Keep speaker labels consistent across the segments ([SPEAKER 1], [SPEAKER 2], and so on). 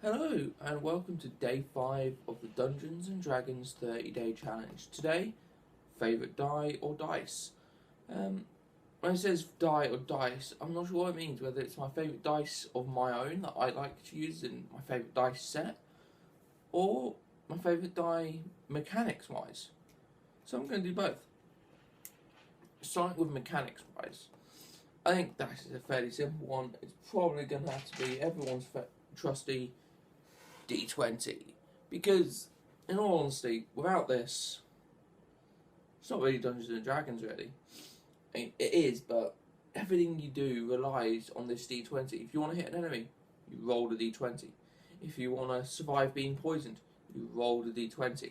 [SPEAKER 1] Hello and welcome to day 5 of the Dungeons and Dragons 30-day challenge. Today, favourite die or dice. When it says die or dice, I'm not sure what it means, whether it's my favourite dice of my own that I like to use in my favourite dice set, or my favourite die mechanics wise. So I'm going to do both. Starting with mechanics wise, I think dice is a fairly simple one. It's probably going to have to be everyone's trusty D20, because in all honesty, without this, it's not really Dungeons and Dragons really. I mean, it is, but everything you do relies on this D20. If you want to hit an enemy, you roll a D20. If you want to survive being poisoned, you roll a D20.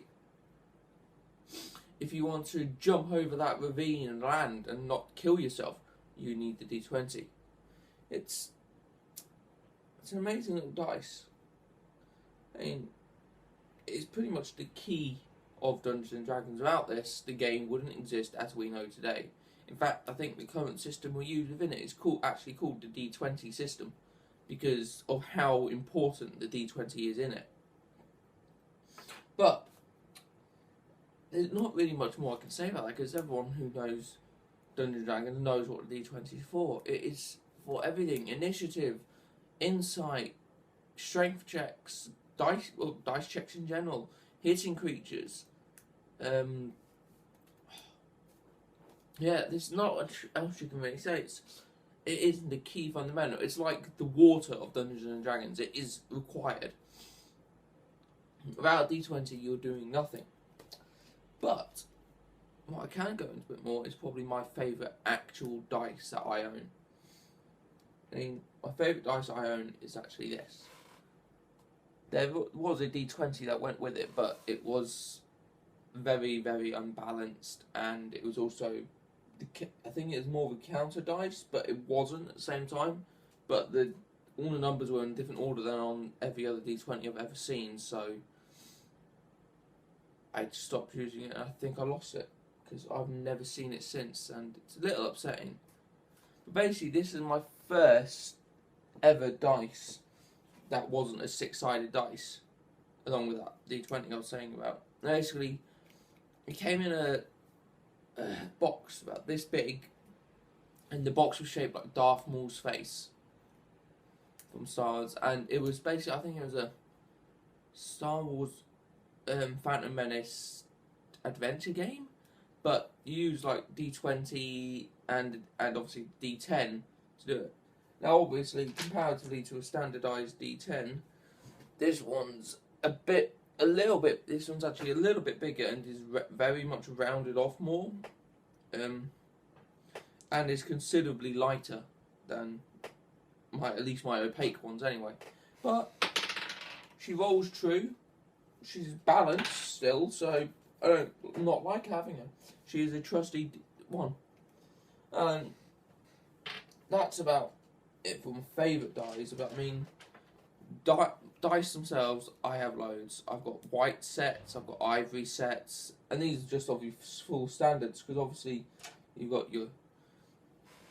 [SPEAKER 1] If you want to jump over that ravine and land and not kill yourself, you need the D20. It's an amazing little dice. I mean, it's pretty much the key of Dungeons and Dragons. Without this, the game wouldn't exist as we know today. In fact, I think the current system we use within it is actually called the D20 system, because of how important the D20 is in it. But there's not really much more I can say about that, because everyone who knows Dungeons and Dragons knows what the D20 is for. It is for everything: initiative, insight, strength checks, dice checks in general, hitting creatures. Yeah, there's not much else you can really say. It is the key fundamental. It's like the water of Dungeons and Dragons. It is required. Without D20, you're doing nothing. But what I can go into a bit more is probably my favourite actual dice that I own. I mean, my favourite dice I own is actually this. There was a D20 that went with it, but it was very, very unbalanced, and it was also, I think it was more of a counter dice, but it wasn't at the same time. But all the numbers were in a different order than on every other D20 I've ever seen, so I stopped using it, and I think I lost it, because I've never seen it since, and it's a little upsetting. But basically, this is my first ever dice that wasn't a 6-sided dice, along with that D20 I was saying about. Basically, it came in a box about this big, and the box was shaped like Darth Maul's face from Star Wars, and it was basically, I think it was a Star Wars Phantom Menace adventure game, but you use like D20 and obviously D10 to do it. Now, obviously, comparatively to a standardised D10, this one's this one's actually a little bit bigger and is very much rounded off more, and is considerably lighter than at least my opaque ones anyway. But she rolls true. She's balanced still, so I don't not like having her. She is a trusty one, and that's about it for my favourite dice. But I mean, dice themselves, I have loads. I've got white sets, I've got ivory sets, and these are just obviously full standards, because obviously you've got your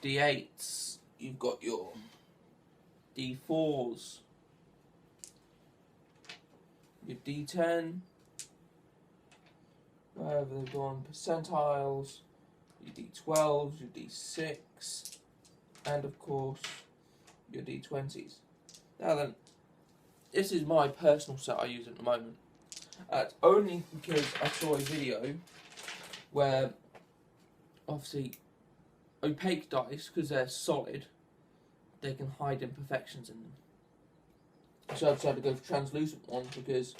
[SPEAKER 1] D8s, you've got your D4s, your D10, wherever they've gone, percentiles, your D12s, your D6, and of course your D20s. Now then, this is my personal set I use at the moment. Only because I saw a video where, obviously, opaque dice, because they're solid, they can hide imperfections in them. So I decided to go for translucent ones, because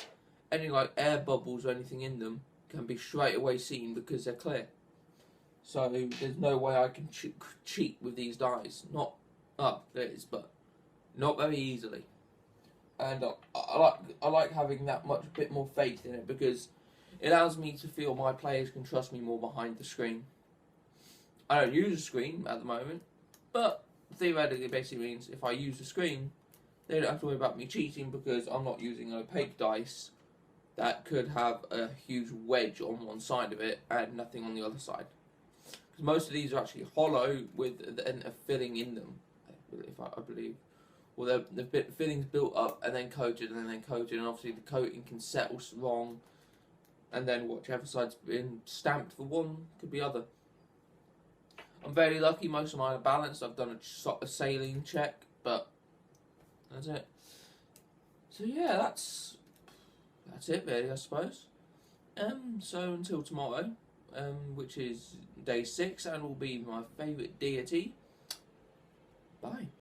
[SPEAKER 1] any like air bubbles or anything in them can be straight away seen because they're clear. So there's no way I can cheat with these dice. There is, but not very easily. And I like having that bit more faith in it, because it allows me to feel my players can trust me more behind the screen. I don't use a screen at the moment, but theoretically it basically means if I use the screen, they don't have to worry about me cheating, because I'm not using an opaque dice that could have a huge wedge on one side of it and nothing on the other side. Because most of these are actually hollow with a filling in them, I believe, Well, the filling's built up and then coated and then coated, and obviously the coating can settle wrong, and then whichever side's been stamped for one could be other. I'm very lucky, most of mine are balanced. I've done a saline check, but that's it. So yeah, that's it really, I suppose. So until tomorrow, which is day 6 and will be my favourite deity. Bye.